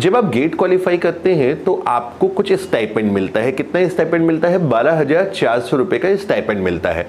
जब आप gate qualify करते हैं तो आपको कुछ स्टाइपेंड मिलता है। कितना स्टाइपेंड मिलता है? 12,400 रुपए का स्टाइपेंड मिलता है।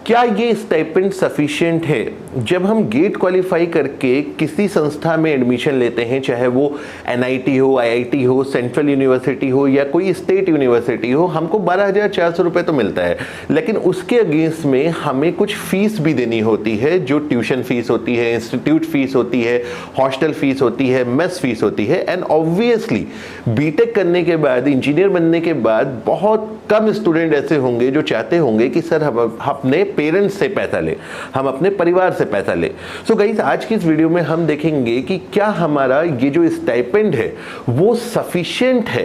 क्या ये स्टाइपेंड सफिशिएंट है? जब हम गेट क्वालिफाई करके किसी संस्था में एडमिशन लेते हैं, चाहे वो एनआईटी हो, आईआईटी हो, सेंट्रल यूनिवर्सिटी हो या कोई स्टेट यूनिवर्सिटी हो, हमको 12,400 रुपये तो मिलता है, लेकिन उसके अगेंस्ट में हमें कुछ फीस भी देनी होती है, जो ट्यूशन फीस होती है, इंस्टीट्यूट फीस होती है, हॉस्टल फीस होती है, मेस फीस होती है। एंड ऑब्वियसली बीटेक करने के बाद, इंजीनियर बनने के बाद बहुत कम स्टूडेंट ऐसे होंगे जो चाहते होंगे कि सर हम अपने पेरेंट्स से पैसा ले, हम अपने परिवार से पैसा ले। सो गाइस, आज की इस वीडियो में हम देखेंगे कि क्या हमारा ये जो स्टाइपेंड है वो सफिशिएंट है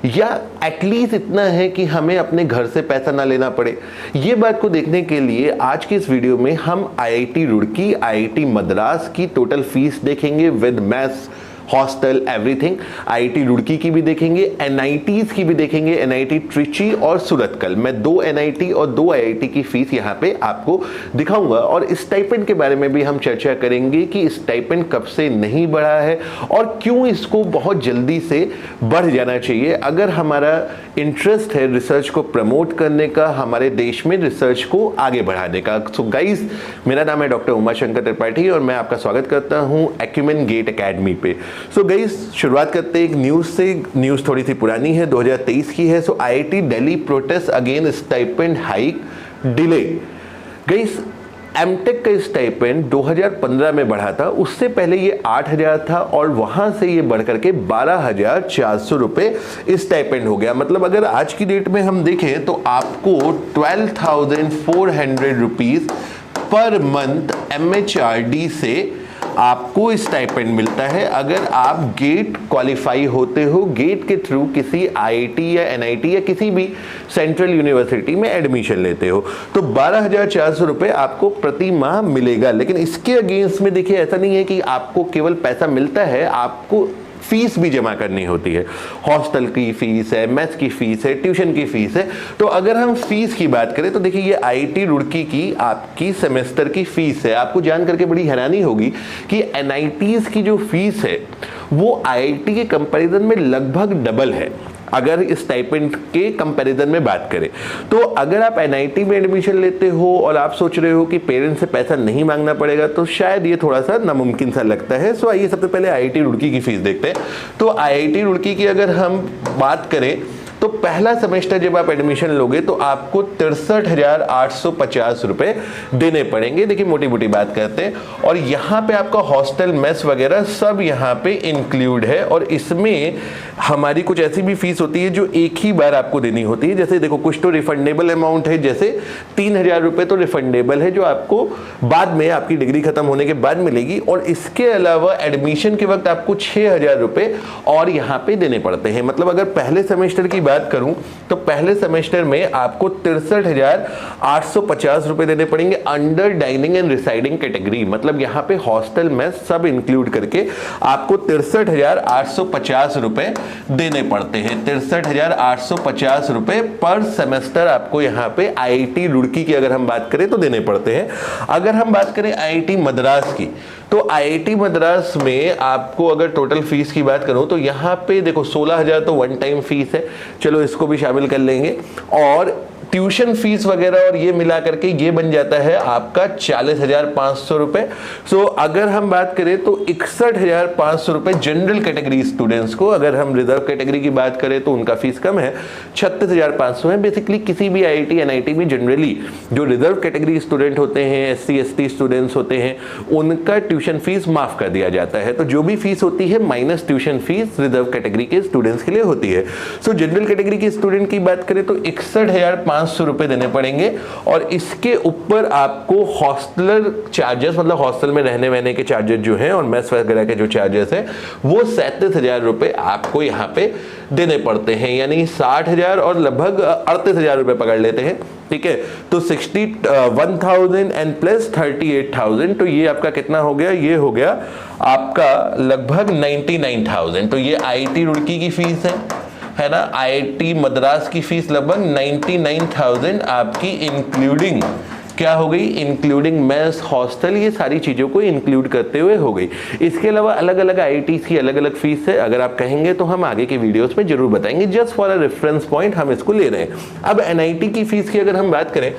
या एटलीस्ट इतना है कि हमें अपने घर से पैसा ना लेना पड़े। ये बात को देखने के लिए आज की इस वीडियो में हम आईआईटी रुड़की, आईआईटी मद्रास की टोटल फीस देखेंगे with maths, hostel, everything. IIT Roorkee की भी देखेंगे, एनआईटीज की भी देखेंगे, एनआईटी ट्रिची और सूरतकल। मैं 2 एनआईटी और 2 आईआईटी की फीस यहाँ पे आपको दिखाऊंगा और स्टाइपेंड के बारे में भी हम चर्चा करेंगे कि स्टाइपेंड कब से नहीं बढ़ा है और क्यों इसको बहुत जल्दी से बढ़ जाना चाहिए। अगर हमारा इंटरेस्ट है रिसर्च को प्रमोट करने का, हमारे देश में रिसर्च को आगे बढ़ाने का। सो गाइज, मेरा नाम है डॉक्टर उमाशंकर त्रिपाठी और मैं आपका स्वागत करता हूँ एक्यूमेन गेट एकेडमी पे। सो गाइस, शुरुआत करते हैं एक न्यूज से। न्यूज थोड़ी सी पुरानी है, 2023 की है। So IIT Delhi protest again stipend hike delay. Guys, MTech का स्टाइपेंड 2015 में बढ़ा था, उससे पहले ये 8,000 था और वहां से ये बढ़ करके 12,400 रुपए स्टाइपेंड हो गया। मतलब अगर आज की डेट में हम देखें तो आपको 12,400 रुपीज पर मंथ एमएचआरडी से आपको स्टाइपेंड मिलता है अगर आप गेट क्वालिफाई होते हो, गेट के थ्रू किसी आईआईटी या एनआईटी या किसी भी सेंट्रल यूनिवर्सिटी में एडमिशन लेते हो तो 12,400 रुपए आपको प्रति माह मिलेगा। लेकिन इसके अगेंस्ट में देखिए, ऐसा नहीं है कि आपको केवल पैसा मिलता है, आपको फीस भी जमा करनी होती है। हॉस्टल की फीस है, मेस की फीस है, ट्यूशन की फीस है। तो अगर हम फीस की बात करें तो देखिए, ये आईआईटी रुड़की की आपकी सेमेस्टर की फीस है। आपको जान करके बड़ी हैरानी होगी कि एनआईटीज की जो फीस है वो आईआईटी के कंपैरिजन में लगभग डबल है। अगर स्टाइपेंड के कंपैरिजन में बात करें तो अगर आप एनआईटी में एडमिशन लेते हो और आप सोच रहे हो कि पेरेंट्स से पैसा नहीं मांगना पड़ेगा तो शायद ये थोड़ा सा नामुमकिन सा लगता है। सो आइए सबसे पहले आईआईटी रुड़की की फीस देखते हैं। तो आईआईटी रुड़की की अगर हम बात करें तो पहला सेमेस्टर जब आप एडमिशन लोगे तो आपको 63,850 रुपए देने पड़ेंगे। देखिए, मोटी मोटी बात करते हैं और यहाँ पे आपका हॉस्टल, मेस वगैरह सब यहाँ पे इंक्लूड है और इसमें हमारी कुछ ऐसी भी फीस होती है जो एक ही बार आपको देनी होती है। जैसे देखो, कुछ तो रिफंडेबल अमाउंट है, जैसे 3,000 रुपए तो रिफंडेबल है जो आपको बाद में आपकी डिग्री खत्म होने के बाद मिलेगी और इसके अलावा एडमिशन के वक्त आपको 6,000 रुपए और यहाँ पे देने पड़ते हैं। मतलब अगर पहले सेमेस्टर की बात करूं तो पहले सेमेस्टर में आपको 63,850 रुपए देने पड़ेंगे under dining and residing category. मतलब यहां पे हॉस्टल में सब इंक्लूड करके आपको 63,850 रुपए देने पड़ते हैं। 63,850 रुपए पर सेमेस्टर आपको यहां पे आईआईटी रुड़की की अगर हम बात करें तो देने पड़ते हैं। अगर हम बात करें आईआईटी मद्रास की तो आईआईटी मद्रास में आपको अगर टोटल फीस की बात करूं तो यहाँ पे देखो 16,000 तो वन टाइम फीस है, चलो इसको भी शामिल कर लेंगे, और ट्यूशन फीस वगैरह और ये मिला करके ये बन जाता है आपका 40,500 रुपए। सो अगर हम बात करें तो 61,500 रुपए जनरल कैटेगरी स्टूडेंट्स को। अगर हम रिजर्व कैटेगरी की बात करें तो उनका फीस कम है, 36,500 है। बेसिकली किसी भी आईआईटी एनआईटी में जनरली जो रिजर्व कैटेगरी स्टूडेंट होते हैं, एससी एसटी स्टूडेंट्स होते हैं, उनका ट्यूशन फीस माफ कर दिया जाता है। तो जो भी फीस होती है minus tuition fees reserve category के स्टूडेंट्स के लिए होती है। सो जनरल कैटेगरी के स्टूडेंट की बात करें तो 61,500 रुपए देने पड़ेंगे और इसके ऊपर आपको हॉस्टलर चार्जेस, मतलब हॉस्टल में रहने वहने के चार्जेस जो हैं और मेस वगैरह के जो चार्जेस हैं वो 37,000 रुपए आपको यहाँ पे देने पड़ते हैं। यानी 60,000 और लगभग 38,000 रुपए पकड़ लेते हैं, ठीक है। तो 61,000 एंड प्लस 38,000, तो ये आपका कितना हो गया? ये हो गया आपका लगभग 99,000। तो ये आईआईटी रुड़की की फीस है ना। आईआईटी मद्रास की फीस लगभग 99,000 आपकी इंक्लूडिंग क्या हो गई, इंक्लूडिंग मेस, हॉस्टल, ये सारी चीज़ों को इंक्लूड करते हुए हो गई। इसके अलावा अलग अलग IITs की अलग अलग फीस है, अगर आप कहेंगे तो हम आगे के वीडियोस में जरूर बताएंगे, just for a reference point हम इसको ले रहे हैं। अब NIT की फीस की अगर हम बात करें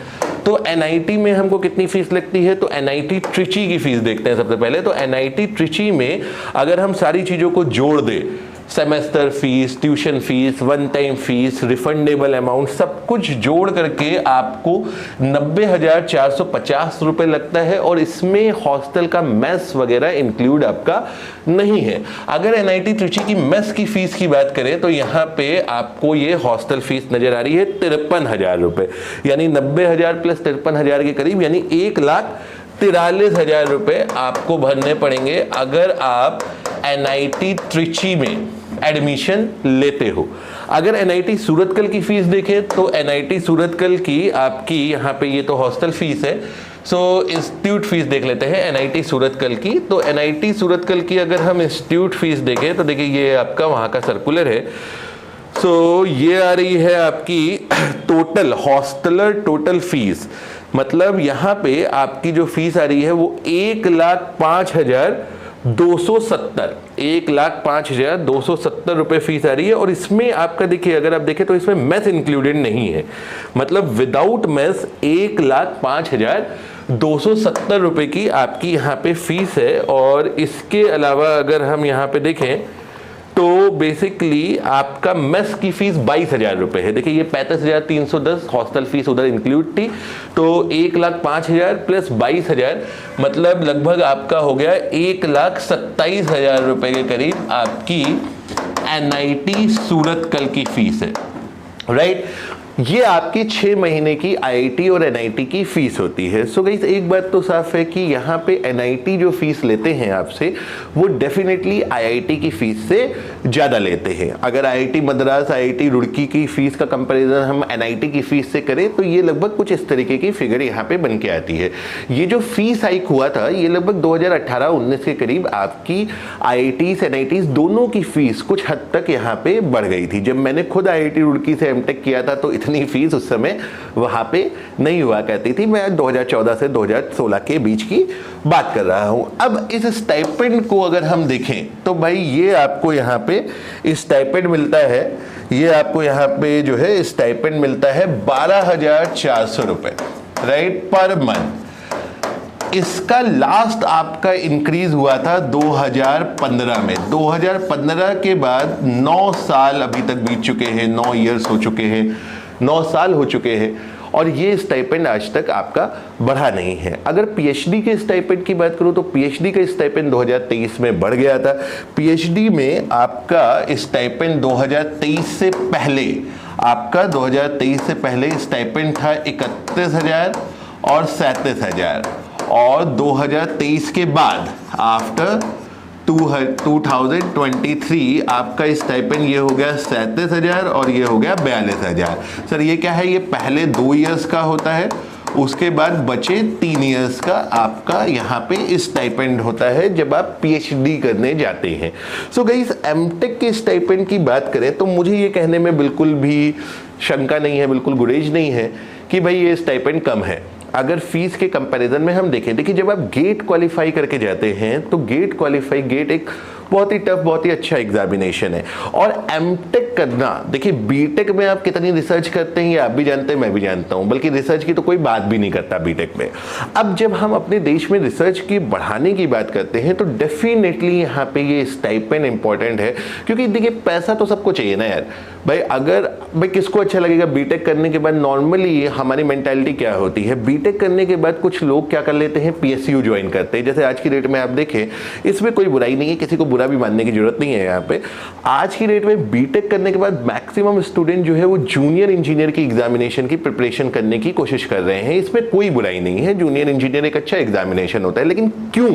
तो NIT में हमको कितनी फीस लगती है, तो NIT ट्रिची की फीस देखते हैं सबसे पहले। तो NIT ट्रिची में अगर हम सारी चीज़ों को जोड़ दें, semester fees, tuition fees, one time fees, refundable amount, सब कुछ जोड़ करके आपको 90,450 रुपये लगता है, और इसमें हॉस्टल का मेस वगैरह इंक्लूड आपका नहीं है। अगर NIT ट्रिची की मेस की फीस की बात करें तो यहाँ पे आपको ये हॉस्टल फीस नजर आ रही है 53,000 रुपये, यानी 90,000 प्लस 53,000 के करीब, यानी 1,43,000 रुपये आपको भरने पड़ेंगे अगर आप NIT ट्रिची में एडमिशन लेते हो। अगर NIT सूरतकल की फीस देखें तो NIT सूरतकल की आपकी यहाँ पे, ये तो हॉस्टल फीस है, सो इंस्टीट्यूट फीस देख लेते हैं NIT सूरतकल की। तो NIT सूरतकल की अगर हम इंस्टीट्यूट फीस देखें तो देखिए ये आपका वहाँ का सर्कुलर है। सो ये आ रही है आपकी टोटल हॉस्टलर टोटल फीस, मतलब यहाँ पे आपकी जो फीस आ रही है वो 1,05,270 रुपये फीस आ रही है। और इसमें आपका देखिए, अगर आप देखें तो इसमें मेस इंक्लूडेड नहीं है, मतलब विदाउट मेस 1,05,270 रुपये की आपकी यहाँ पे फीस है। और इसके अलावा अगर हम यहाँ पे देखें तो बेसिकली आपका मेस की फीस 22,000 रुपये है। देखिए ये 35,310 हॉस्टल फीस उधर इंक्लूड थी, तो 1,05,000 प्लस 22,000 मतलब लगभग आपका हो गया 1,27,000 रुपये के करीब आपकी NIT सूरतकल की फीस है, राइट। ये आपकी 6 महीने की IIT और NIT की फीस होती है। सो गाइस एक बात तो साफ है कि यहाँ पे NIT जो फीस लेते हैं आपसे वो डेफिनेटली IIT की फीस से ज़्यादा लेते हैं। अगर IIT मद्रास, IIT रुड़की की फीस का कंपैरिजन हम NIT की फीस से करें तो ये लगभग कुछ इस तरीके की फिगर यहाँ पे बन के आती है। ये जो फीस हाइक हुआ था ये लगभग 2018-19 के करीब आपकी IITs NITs दोनों की फीस कुछ हद तक यहाँ पे बढ़ गई थी। जब मैंने खुद IIT रुड़की से MTech किया था तो इतनी फीस उस समय वहां पे नहीं हुआ करती थी। मैं 2014 से 2016 के बीच की बात कर रहा हूं। अब इस स्टाइपेंड को अगर हम देखें तो भाई ये आपको यहाँ पे स्टाइपेंड मिलता है, ये आपको यहाँ पे जो है स्टाइपेंड मिलता है 12,400 रुपए, राइट, पर मंथ। इसका लास्ट आपका इंक्रीज हुआ था 2015 में। 2015 के बाद 9 साल अभी तक बीत चुके हैं, 9 ईयर्स हो चुके हैं, 9 साल हो चुके हैं, और ये स्टाइपेंड आज तक आपका बढ़ा नहीं है। अगर PhD के स्टाइपेंड की बात करूं तो PhD का स्टाइपेंड 2023 में बढ़ गया था। PhD में आपका स्टाइपेंड 2023 से पहले, आपका 2023 से पहले स्टाइपेंड था 31,000 और 37,000, और 2023 के बाद आफ्टर 2023 आपका स्टाइपेंड ये हो गया 37,000 और ये हो गया 42,000। सर ये क्या है, ये पहले 2 इयर्स का होता है, उसके बाद बचे 3 इयर्स का आपका यहाँ पे स्टाइपेंड होता है जब आप PhD करने जाते हैं। सो गाइस MTech के स्टाइपेंड की बात करें तो मुझे ये कहने में बिल्कुल भी शंका नहीं है, बिल्कुल गुरेज नहीं है कि भाई ये स्टाइपेंड कम है। अगर फीस के कंपैरिजन में हम देखें, देखिए जब आप गेट क्वालिफाई करके जाते हैं तो गेट एक बहुत ही टफ, बहुत ही अच्छा एग्जामिनेशन है। और MTech करना, देखिए बीटेक में आप कितनी रिसर्च करते हैं ये आप भी जानते हैं, मैं भी जानता हूं, बल्कि रिसर्च की तो कोई बात भी नहीं करता बीटेक में। अब जब हम अपने देश में रिसर्च की बढ़ाने की बात करते हैं तो डेफिनेटली यहाँ पे ये स्टाइपेंड इंपॉर्टेंट है, क्योंकि देखिए पैसा तो सबको चाहिए ना यार भाई। अगर भाई किसको अच्छा लगेगा बीटेक करने के बाद, नॉर्मली हमारी मेंटालिटी क्या होती है, बीटेक करने के बाद कुछ लोग क्या कर लेते हैं, PSU ज्वाइन करते हैं। जैसे आज की डेट में आप देखें, इसमें कोई बुराई नहीं है, किसी को बुरा भी मानने की जरूरत नहीं है। यहाँ पे आज की डेट में बीटेक करने के बाद मैक्सिमम स्टूडेंट जो है वो जूनियर इंजीनियर की एग्जामिनेशन की प्रिपरेशन करने की कोशिश कर रहे हैं। इसमें कोई बुराई नहीं है, जूनियर इंजीनियर एक अच्छा एग्जामिनेशन होता है, लेकिन क्यों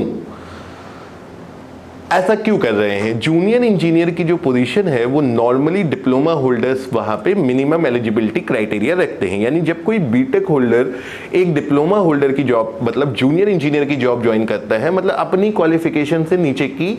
ऐसा क्यों कर रहे हैं? जूनियर इंजीनियर की जो पोजीशन है वो नॉर्मली डिप्लोमा होल्डर्स वहां पे मिनिमम एलिजिबिलिटी क्राइटेरिया रखते हैं, यानी जब कोई बीटेक होल्डर एक डिप्लोमा होल्डर की जॉब, मतलब जूनियर इंजीनियर की जॉब ज्वाइन करता है, मतलब अपनी क्वालिफिकेशन से नीचे की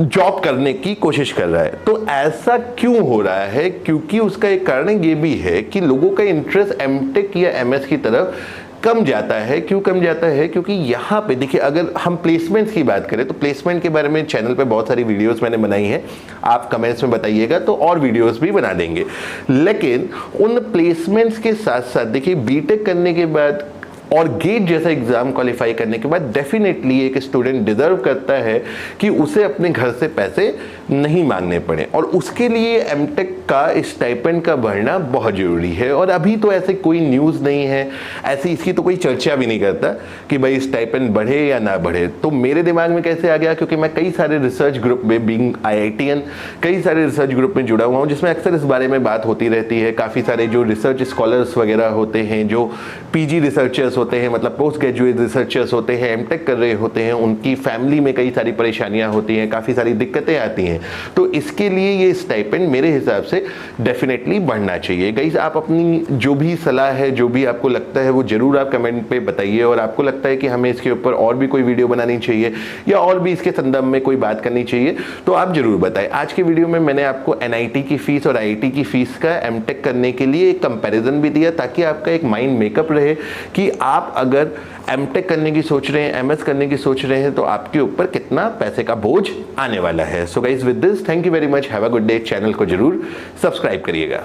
जॉब करने की कोशिश कर रहा है। तो ऐसा क्यों हो रहा है? क्योंकि उसका एक कारण ये भी है कि लोगों का इंटरेस्ट एमटेक या एमएस की तरफ कम जाता है। क्यों कम जाता है? क्योंकि यहाँ पे देखिए, अगर हम प्लेसमेंट्स की बात करें तो प्लेसमेंट के बारे में चैनल पे बहुत सारी वीडियोस मैंने बनाई हैं, आप कमेंट्स में बताइएगा तो और वीडियोस भी बना देंगे। लेकिन उन प्लेसमेंट्स के साथ साथ देखिए, बीटेक करने के बाद और गेट जैसा एग्जाम क्वालिफाई करने के बाद डेफिनेटली एक स्टूडेंट डिजर्व करता है कि उसे अपने घर से पैसे नहीं मांगने पड़े, और उसके लिए एमटेक का स्टाइपेंड का बढ़ना बहुत ज़रूरी है। और अभी तो ऐसे कोई न्यूज़ नहीं है, ऐसी इसकी तो कोई चर्चा भी नहीं करता कि भाई स्टाइपेंड बढ़े या ना बढ़े। तो मेरे दिमाग में कैसे आ गया? क्योंकि मैं कई सारे रिसर्च ग्रुप में, बीइंग IITian, कई सारे रिसर्च ग्रुप में जुड़ा हुआ हूँ जिसमें अक्सर इस बारे में बात होती रहती है। काफ़ी सारे जो रिसर्च स्कॉलर्स वगैरह होते हैं, जो PG रिसर्चर्स होते हैं, मतलब पोस्ट ग्रेजुएट रिसर्चर्स होते हैं, एमटेक कर रहे होते हैं, उनकी फैमिली में कई सारी परेशानियां होती हैं, काफ़ी सारी दिक्कतें आती हैं। तो इसके लिए ये स्टाइपेंड मेरे हिसाब से डेफिनेटली बढ़ना चाहिए। गाइस, आप अपनी जो भी सलाह है, जो भी आपको लगता है, वो जरूर आप कमेंट पे बताइए। और आपको लगता है कि हमें इसके ऊपर और भी कोई वीडियो बनानी चाहिए या और भी इसके संदर्भ में कोई बात करनी चाहिए तो आप जरूर बताएं। आज की वीडियो में मैंने आपको NIT की फीस और IIT की फीस का एमटेक करने के लिए एक कंपैरिजन भी दिया, ताकि आपका एक माइंड मेकअप रहे कि आप अगर एमटेक करने की सोच रहे हैं, MS करने की सोच रहे हैं, तो आपके ऊपर कितना पैसे का बोझ आने वाला है। So guys, with this, thank you very much, have a good day. Channel को जरूर सब्सक्राइब करिएगा।